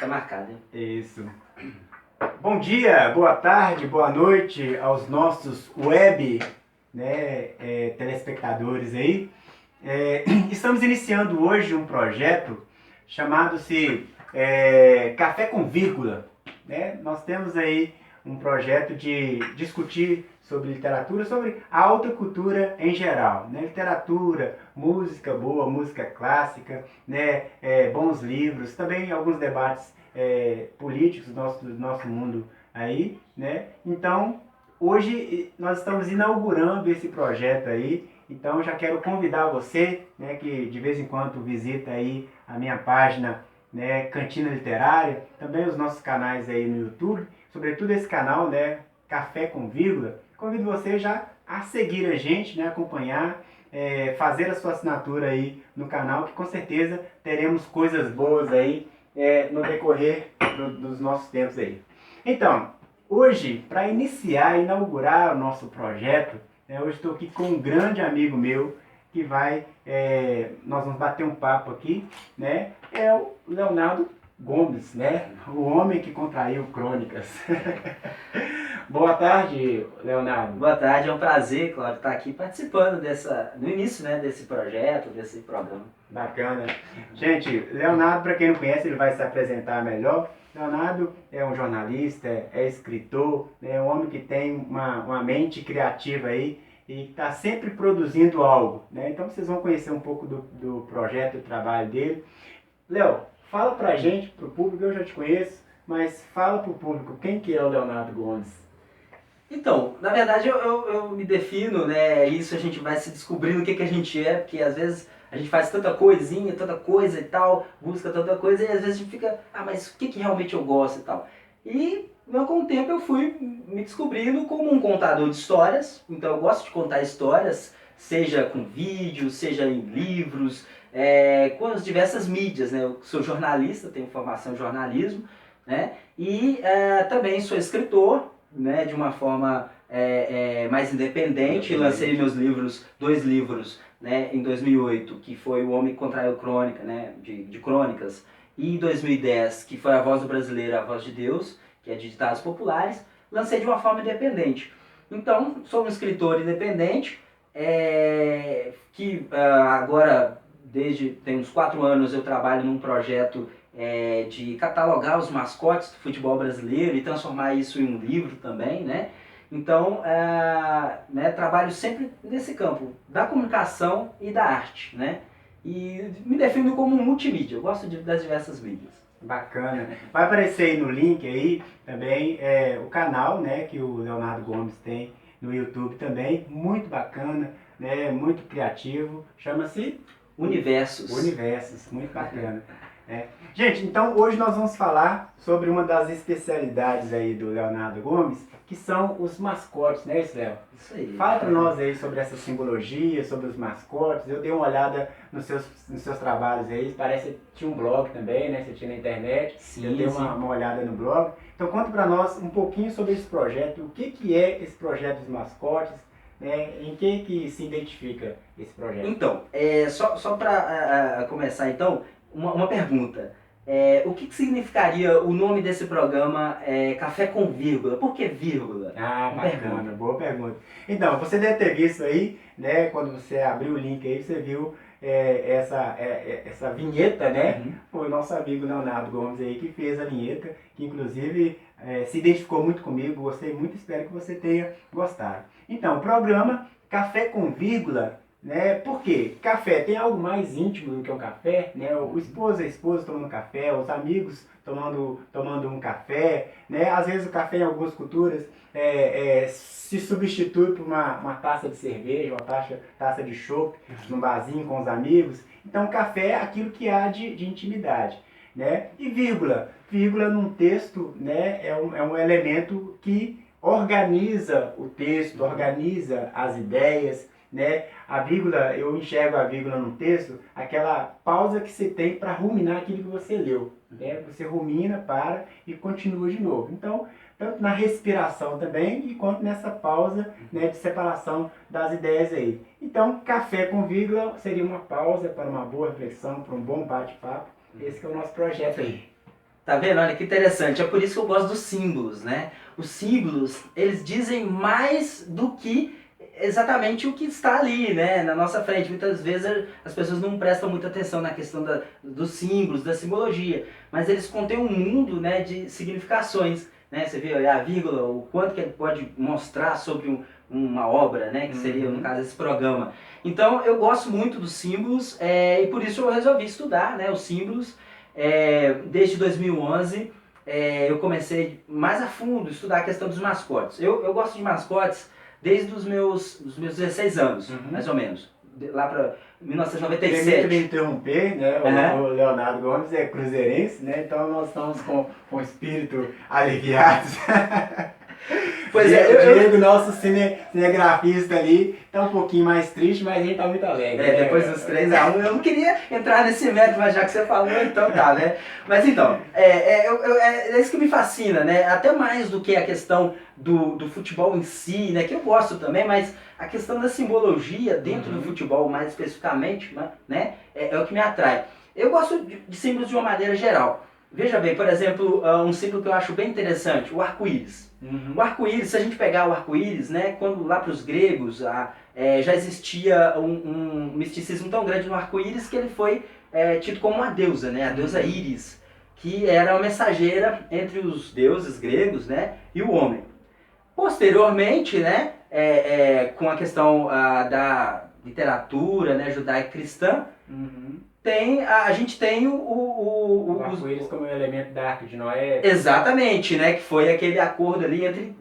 Tá marcado, hein? Isso. Bom dia, boa tarde, boa noite aos nossos web, né, telespectadores aí. Estamos iniciando hoje um projeto chamado-se Café com Vírgula, né? Nós temos aí um projeto de discutir sobre literatura, sobre a alta cultura em geral, né? Literatura, música boa, música clássica, né? Bons livros, também alguns debates políticos do nosso mundo aí, né? Então, hoje nós estamos inaugurando esse projeto aí. Então, já quero convidar você, né, que de vez em quando visita aí a minha página, né, Cantina Literária, também os nossos canais aí no YouTube, sobretudo esse canal, né, Café com Vírgula. Convido você já a seguir a gente, né, acompanhar, fazer a sua assinatura aí no canal, que com certeza teremos coisas boas aí no decorrer dos nossos tempos aí. Então, hoje, para inaugurar o nosso projeto, hoje estou aqui com um grande amigo meu que nós vamos bater um papo aqui, né? É o Leonardo Gomes, né? O homem que contraiu crônicas. Boa tarde, Leonardo. Boa tarde, é um prazer, Cláudio, estar aqui participando no início, né, desse projeto, desse programa. Bacana. Gente, Leonardo, para quem não conhece, ele vai se apresentar melhor. Leonardo é um jornalista, é escritor, é um homem que tem uma mente criativa aí e está sempre produzindo algo, né? Então vocês vão conhecer um pouco do projeto, do trabalho dele. Léo, fala pra gente, pro público, eu já te conheço, mas fala pro público quem que é o Leonardo Gomes. Então, na verdade eu me defino, né, isso a gente vai se descobrindo o que a gente é, porque às vezes a gente faz tanta coisinha, tanta coisa e tal, busca tanta coisa e às vezes a gente fica, mas o que realmente eu gosto e tal. E com o tempo eu fui me descobrindo como um contador de histórias, então eu gosto de contar histórias, seja com vídeos, seja em livros, com as diversas mídias, né, eu sou jornalista, tenho formação em jornalismo, né, e também sou escritor, né, de uma forma mais independente. Lancei meus livros, 2 livros, né, em 2008, que foi O Homem que Contraiu Crônica, né, de crônicas, e em 2010, que foi A Voz do Brasileiro, A Voz de Deus, que é de ditados populares, lancei de uma forma independente. Então, sou um escritor independente, que agora, tem uns 4 anos, eu trabalho num projeto de catalogar os mascotes do futebol brasileiro e transformar isso em um livro também, né? Então, trabalho sempre nesse campo da comunicação e da arte, né? E me defino como um multimídia, eu gosto das diversas mídias. Bacana. Vai aparecer aí no link aí também o canal, né, que o Leonardo Gomes tem no YouTube também, muito bacana, né, muito criativo, chama-se Universos. Universos, muito bacana. Gente, então hoje nós vamos falar sobre uma das especialidades aí do Leonardo Gomes, que são os mascotes, né, Léo? Isso aí. Fala para nós aí sobre essa simbologia, sobre os mascotes. Eu dei uma olhada nos seus trabalhos aí, parece que tinha um blog também, né? Você tinha na internet. Sim, eu dei uma olhada no blog. Então conta para nós um pouquinho sobre esse projeto, o que é esse projeto dos mascotes, né? Em que se identifica esse projeto? Então, só para começar então, uma pergunta. O que significaria o nome desse programa Café com Vírgula? Por que vírgula? Ah, bacana, boa pergunta. Então, você deve ter visto aí, né, quando você abriu o link aí, você viu essa vinheta, né? Uhum. Foi o nosso amigo Leonardo Gomes aí que fez a vinheta, que inclusive se identificou muito comigo, gostei muito, espero que você tenha gostado. Então, o programa Café com Vírgula, né? Por quê? Café tem algo mais íntimo do que um café, né? O esposo e a esposa tomando café, os amigos tomando um café, né? Às vezes o café em algumas culturas se substitui por uma taça de cerveja, uma taça de chopp, num barzinho com os amigos. Então, café é aquilo que há de intimidade, né? E vírgula num texto, né? É um elemento que organiza o texto, organiza as ideias, né? A vírgula, eu enxergo a vírgula no texto, aquela pausa que você tem para ruminar aquilo que você leu, né? Você rumina, para e continua de novo. Então, tanto na respiração também, e quanto nessa pausa, né, de separação das ideias aí. Então, café com vírgula seria uma pausa para uma boa reflexão, para um bom bate-papo. Esse que é o nosso projeto aí. Tá vendo? Olha que interessante. É por isso que eu gosto dos símbolos, né? Os símbolos, eles dizem mais do que exatamente o que está ali, né? Na nossa frente. Muitas vezes as pessoas não prestam muita atenção na questão dos símbolos, da simbologia. Mas eles contêm um mundo, né, de significações. Né? Você vê aí a vírgula, o quanto que ele pode mostrar sobre uma obra, né? Que seria, no caso, esse programa. Então, eu gosto muito dos símbolos e por isso eu resolvi estudar, né, os símbolos. Desde 2011 eu comecei mais a fundo a estudar a questão dos mascotes. Eu gosto de mascotes desde os meus 16 anos, mais ou menos. Lá para 1997. Permita me interromper, né? O Leonardo Gomes é cruzeirense, né? Então nós estamos com o espírito aliviado. Pois Diego, nosso cinegrafista ali, tá um pouquinho mais triste, mas a gente tá muito alegre. Depois dos 3-1, eu não queria entrar nesse mérito, mas já que você falou, então tá, né? Mas então, é isso que me fascina, né? Até mais do que a questão do futebol em si, né? Que eu gosto também, mas a questão da simbologia dentro do futebol, mais especificamente, né? É o que me atrai. Eu gosto de símbolos de uma maneira geral. Veja bem, por exemplo, um símbolo que eu acho bem interessante, o arco-íris. O arco-íris, se a gente pegar o arco-íris, né, quando lá para os gregos já existia um misticismo tão grande no arco-íris que ele foi tido como uma deusa, né, a deusa Íris, que era uma mensageira entre os deuses gregos, né, e o homem. Posteriormente, né, com a questão da literatura, né, judaica cristã, a gente tem o arco-íris como elemento da Arca de Noé. Exatamente, né? Que foi aquele acordo ali entre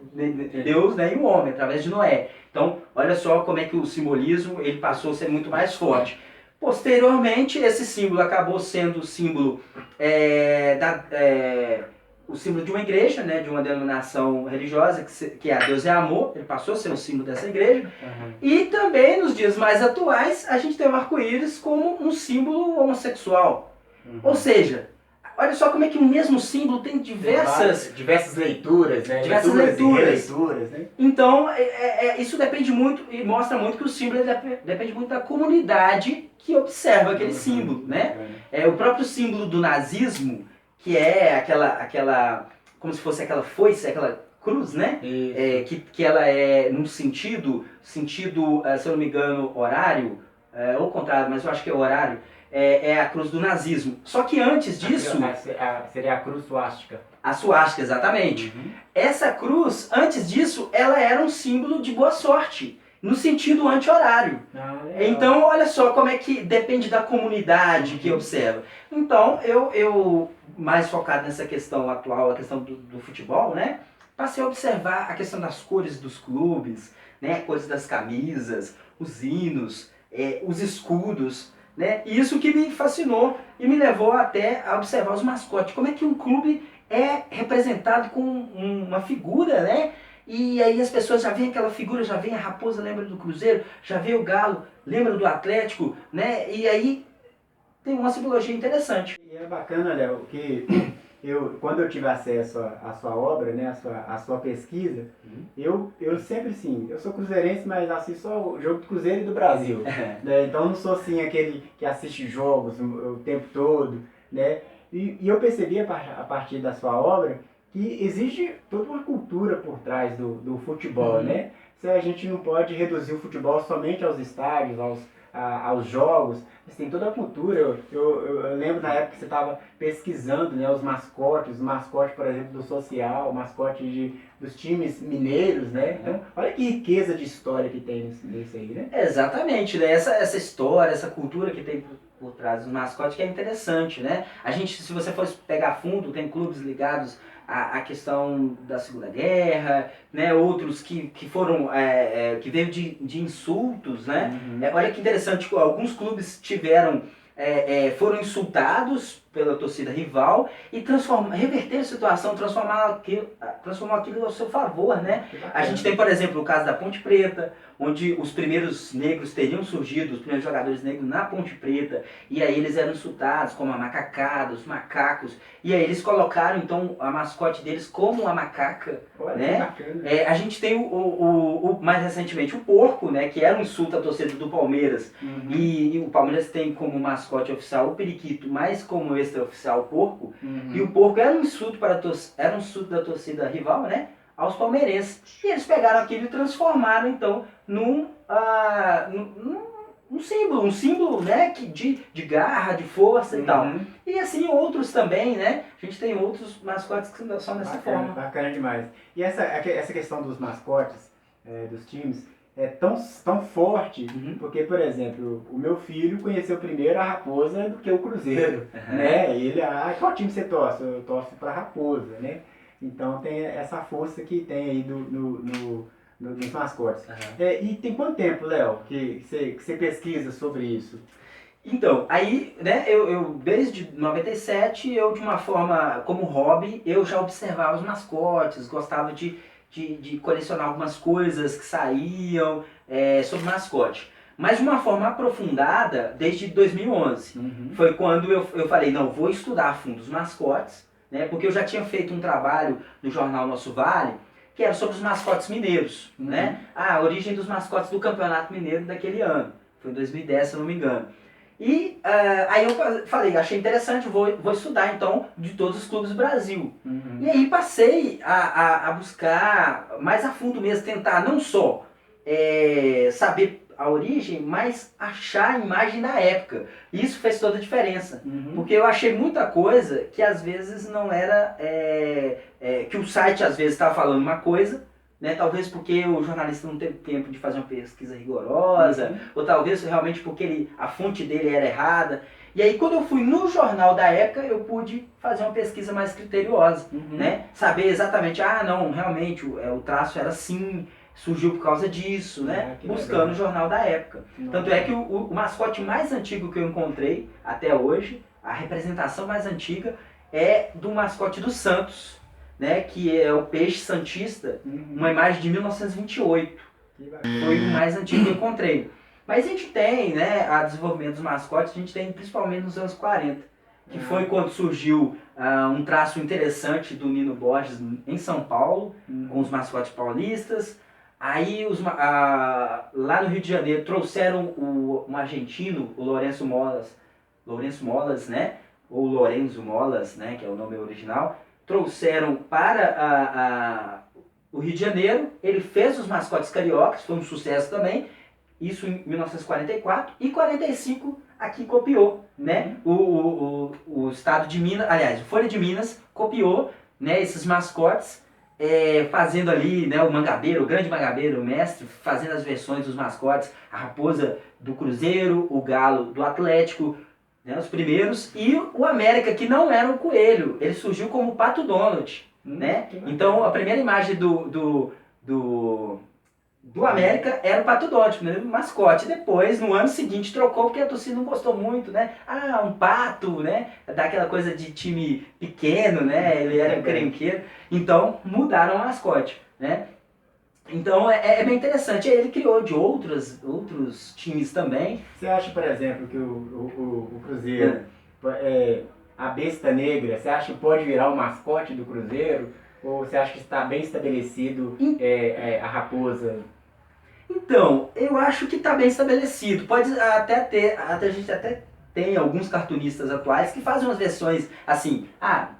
Deus, né, e o homem, através de Noé. Então, olha só como é que o simbolismo ele passou a ser muito mais forte. Posteriormente, esse símbolo acabou sendo o símbolo o símbolo de uma igreja, né, de uma denominação religiosa, que é a Deus é Amor, ele passou a ser o símbolo dessa igreja. E também, nos dias mais atuais, a gente tem o arco-íris como um símbolo homossexual. Ou seja, olha só como é que o mesmo símbolo tem diversas leituras, né? Diversas leituras. Né? Então, isso depende muito e mostra muito que o símbolo depende muito da comunidade que observa aquele símbolo, né? O próprio símbolo do nazismo, que é aquela como se fosse aquela foice, aquela cruz, né? Que ela é num sentido, se eu não me engano, horário, ou contrário, mas eu acho que é horário, é a cruz do nazismo. Só que antes disso... Seria a cruz suástica. A suástica, exatamente. Essa cruz, antes disso, ela era um símbolo de boa sorte, no sentido anti-horário. Então, olha só como é que depende da comunidade que observa. Então, eu mais focado nessa questão atual, a questão do futebol, né? Passei a observar a questão das cores dos clubes, né? Cores das camisas, os hinos, os escudos, né? E isso que me fascinou e me levou até a observar os mascotes. Como é que um clube é representado com uma figura, né? E aí as pessoas já veem aquela figura, já vem a raposa, lembra do Cruzeiro, já vê o Galo, lembra do Atlético, né? E aí tem uma simbologia interessante. E é bacana, Léo, que quando eu tive acesso à sua obra, né, à sua pesquisa, eu sempre, sim, eu sou cruzeirense, mas assisto só o jogo do Cruzeiro e do Brasil. Né? Então eu não sou, assim, aquele que assiste jogos o tempo todo, né? E eu percebi, a partir da sua obra, que existe toda uma cultura por trás do futebol, né? Se a gente não pode reduzir o futebol somente aos estádios, aos jogos, mas tem toda a cultura. Eu lembro na época que você estava pesquisando, né, os mascotes, por exemplo, do social, o mascote dos times mineiros, né? Então, olha que riqueza de história que tem nisso aí, né? Exatamente, né? Essa história, essa cultura que tem por trás dos mascotes que é interessante, né? A gente, se você for pegar fundo, tem clubes ligados à questão da Segunda Guerra, né? Outros que foram, que veio de insultos, né? Olha que interessante, alguns clubes foram insultados pela torcida rival e reverter a situação, transformou aquilo ao seu favor, né? A gente tem, por exemplo, o caso da Ponte Preta, onde os primeiros negros teriam surgido, os primeiros jogadores negros na Ponte Preta, e aí eles eram insultados como a macacada, os macacos, e aí eles colocaram então a mascote deles como a macaca. Olha, né? A gente tem mais recentemente o porco, né, que era um insulto à torcida do Palmeiras, e o Palmeiras tem como mascote oficial o periquito, mas como extraoficial porco, e o porco era um insulto, era um insulto da torcida rival, né, aos palmeirenses. E eles pegaram aquilo e transformaram, então, num símbolo, né, de garra, de força e tal. E assim outros também, né? A gente tem outros mascotes que são dessa forma. Bacana demais. E essa questão dos mascotes, dos times, é tão forte, porque, por exemplo, o meu filho conheceu primeiro a Raposa do que o Cruzeiro, né? Ele, qual time você torce? Eu torço para a Raposa, né? Então tem essa força que tem aí nos mascotes. E tem quanto tempo, Léo, que você pesquisa sobre isso? Então, aí, né, eu desde 97, eu de uma forma, como hobby, eu já observava os mascotes, gostava de colecionar algumas coisas que saíam sobre mascote. Mas de uma forma aprofundada, desde 2011. Foi quando eu falei, não, vou estudar a fundo os mascotes, né, porque eu já tinha feito um trabalho no jornal Nosso Vale, que era sobre os mascotes mineiros, né? A origem dos mascotes do Campeonato Mineiro daquele ano. Foi em 2010, se eu não me engano. E aí eu falei, achei interessante, vou estudar então de todos os clubes do Brasil. E aí passei a buscar mais a fundo mesmo, tentar não só saber a origem, mas achar a imagem da época. Isso fez toda a diferença. Porque eu achei muita coisa que às vezes não era... que o site às vezes estava falando uma coisa, né? Talvez porque o jornalista não teve tempo de fazer uma pesquisa rigorosa, ou talvez realmente porque a fonte dele era errada. E aí quando eu fui no jornal da época, eu pude fazer uma pesquisa mais criteriosa, né? Saber exatamente, não, realmente o traço era assim, surgiu por causa disso, né? Buscando legal. O jornal da época. Tanto é que o mascote mais antigo que eu encontrei até hoje, a representação mais antiga, é do mascote do Santos, né, que é o Peixe Santista, uma imagem de 1928. Foi o mais antigo que eu encontrei. Mas a gente tem, né, a desenvolvimento dos mascotes, a gente tem principalmente nos anos 40, que foi quando surgiu um traço interessante do Nino Borges em São Paulo, com os mascotes paulistas. Aí lá no Rio de Janeiro trouxeram um argentino, o Lourenço Molas, né, ou Lorenzo Molas, né, que é o nome original. Trouxeram para o Rio de Janeiro, ele fez os mascotes cariocas, foi um sucesso também, isso em 1944, e 45 aqui copiou, né? O estado de Minas, aliás, o Folha de Minas copiou, né, esses mascotes, fazendo ali, né, o Mangabeira, o grande Mangabeira, o mestre, fazendo as versões dos mascotes, a raposa do Cruzeiro, o galo do Atlético, né, os primeiros, e o América, que não era um coelho, ele surgiu como o Pato Donald, né? Então a primeira imagem do América era o Pato Donald, né, o mascote. Depois, no ano seguinte, trocou porque a torcida não gostou muito, né? Um pato, né? Daquela coisa de time pequeno, né? Ele era um crenqueiro. Então mudaram o mascote, né? Então é bem interessante. Ele criou de outros times também. Você acha, por exemplo, que o Cruzeiro, a besta negra, você acha que pode virar o mascote do Cruzeiro? Ou você acha que está bem estabelecido a raposa? Então, eu acho que está bem estabelecido. Pode até ter, a gente até tem alguns cartunistas atuais que fazem umas versões assim,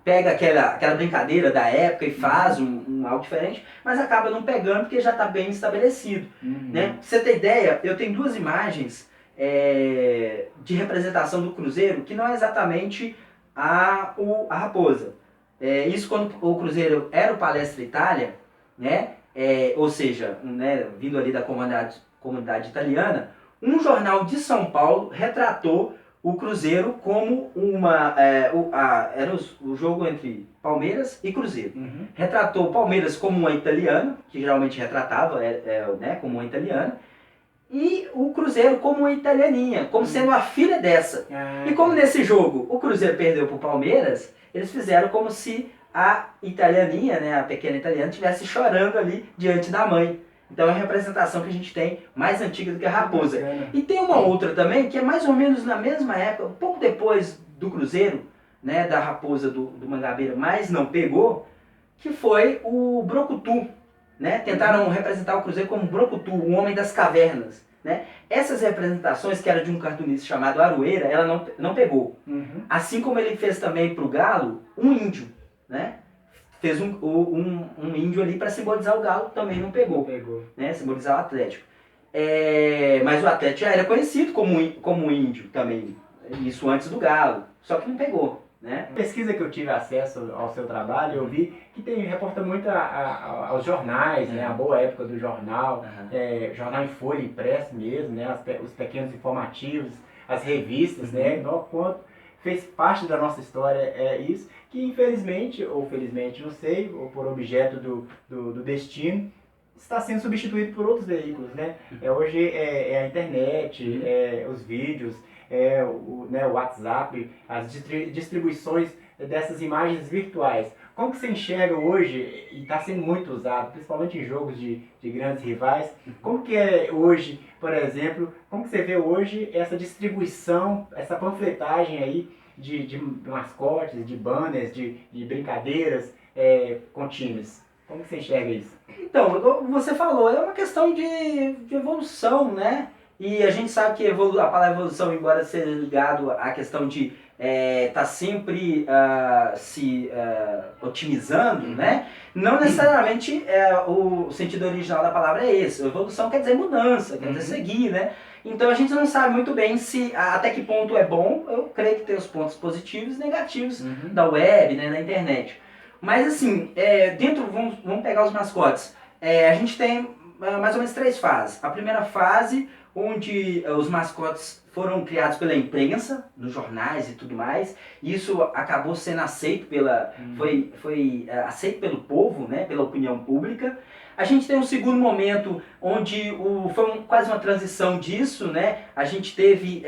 pega aquela brincadeira da época e faz algo diferente, mas acaba não pegando porque já está bem estabelecido. Né? Pra você ter ideia, eu tenho duas imagens de representação do Cruzeiro que não é exatamente a raposa. Isso quando o Cruzeiro era o Palestra Itália, né? Ou seja, né, vindo ali da comunidade italiana, um jornal de São Paulo retratou o Cruzeiro como era o jogo entre Palmeiras e Cruzeiro. Retratou o Palmeiras como uma italiana, que geralmente retratava né, como uma italiana, e o Cruzeiro como uma italianinha, como sendo a filha dessa. E como nesse jogo o Cruzeiro perdeu para o Palmeiras, eles fizeram como se a italianinha, né, a pequena italiana, estivesse chorando ali diante da mãe. Então é a representação que a gente tem mais antiga do que a raposa. E tem uma outra também, que é mais ou menos na mesma época, um pouco depois do Cruzeiro, né, da raposa do Mangabeira, mas não pegou, que foi o Brocutu. Né? Tentaram representar o Cruzeiro como Brocutu, o homem das cavernas. né? Essas representações, que era de um cartunista chamado Aroeira, ela não pegou. Assim como ele fez também para o galo, um índio, né? Fez um índio ali para simbolizar o galo, também não pegou, né? Simbolizar o Atlético. Mas o Atlético já era conhecido como índio também, isso antes do galo, só que não pegou. Né? Pesquisa que eu tive acesso ao seu trabalho, eu vi que reporta muito aos jornais, né? A boa época do jornal, jornal em folha impresso mesmo, né? Os pequenos informativos, as revistas, né? Quanto fez parte da nossa história isso, que infelizmente, ou felizmente, não sei, ou por objeto do destino, está sendo substituído por outros veículos, né? Hoje é a internet, os vídeos, o WhatsApp, as distribuições dessas imagens virtuais. Como que você enxerga hoje, e está sendo muito usado, principalmente em jogos de grandes rivais, como que é hoje, por exemplo, como que você vê hoje essa distribuição, essa panfletagem aí de mascotes, de banners, de brincadeiras com times? Como que você enxerga isso? Então, como você falou, é uma questão de evolução, né? E a gente sabe que a palavra evolução, embora seja ligado à questão de tá sempre se otimizando, né? Não necessariamente o sentido original da palavra é esse. Evolução quer dizer mudança, quer dizer seguir, né? Então a gente não sabe muito bem até que ponto é bom. Eu creio que tem os pontos positivos e negativos da web, né, da internet. Mas assim, vamos pegar os mascotes. A gente tem mais ou menos 3 fases. A primeira fase, onde os mascotes foram criados pela imprensa, nos jornais e tudo mais. Isso acabou sendo aceito foi aceito pelo povo, né, pela opinião pública. A gente tem um segundo momento onde foi quase uma transição disso, né? A gente teve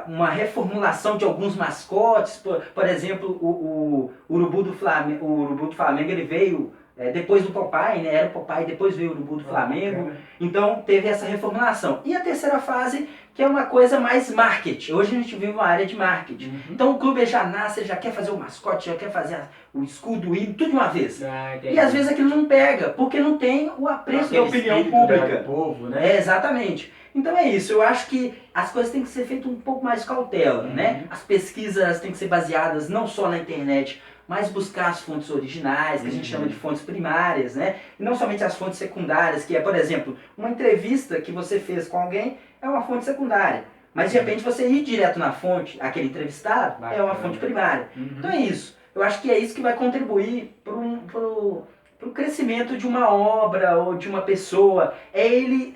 uma reformulação de alguns mascotes, por exemplo, o Urubu do Flamengo, ele veio depois do Popeye, né? Era o Popeye, depois veio o Urubu do Flamengo. Então teve essa reformulação. E a terceira fase, que é uma coisa mais marketing. Hoje a gente vive uma área de marketing. Então o clube já nasce, ele já quer fazer o mascote, já quer fazer o escudo, o hino, tudo de uma vez. E às vezes aquilo não pega, porque não tem o apreço da opinião pública. Do povo, né? Exatamente. Então é isso, eu acho que as coisas têm que ser feitas um pouco mais cautela, né? As pesquisas têm que ser baseadas não só na internet, mas buscar as fontes originais, que a gente chama de fontes primárias, né? E não somente as fontes secundárias, que é, por exemplo, uma entrevista que você fez com alguém é uma fonte secundária. Mas de repente você ir direto na fonte, aquele entrevistado, é uma fonte primária. Então é isso. Eu acho que é isso que vai contribuir para o crescimento de uma obra ou de uma pessoa. É ele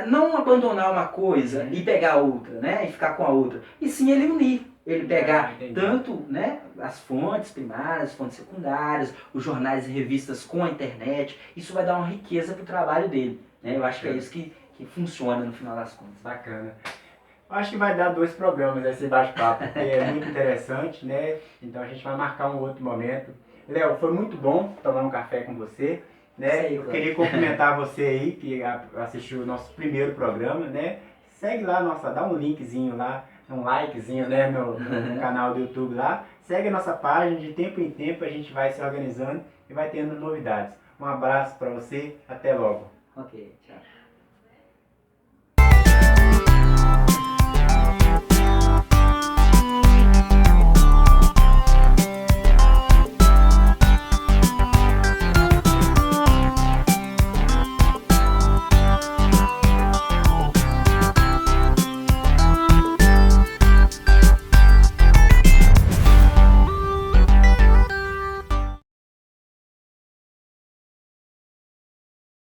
não abandonar uma coisa e pegar outra, né? E ficar com a outra. E sim ele unir. Ele pegar tanto, né, as fontes primárias, as fontes secundárias, os jornais e revistas com a internet. Isso vai dar uma riqueza para o trabalho dele. Né? Eu acho que é isso que funciona no final das contas. Bacana. Acho que vai dar 2 programas esse bate-papo, porque é muito interessante, né? Então a gente vai marcar um outro momento. Léo, foi muito bom tomar um café com você, né? Aí, eu queria cumprimentar você aí que assistiu o nosso primeiro programa, né? Segue lá, dá um linkzinho lá, um likezinho, né, no canal do YouTube lá. Segue a nossa página, de tempo em tempo a gente vai se organizando e vai tendo novidades. Um abraço para você, até logo. Ok, tchau.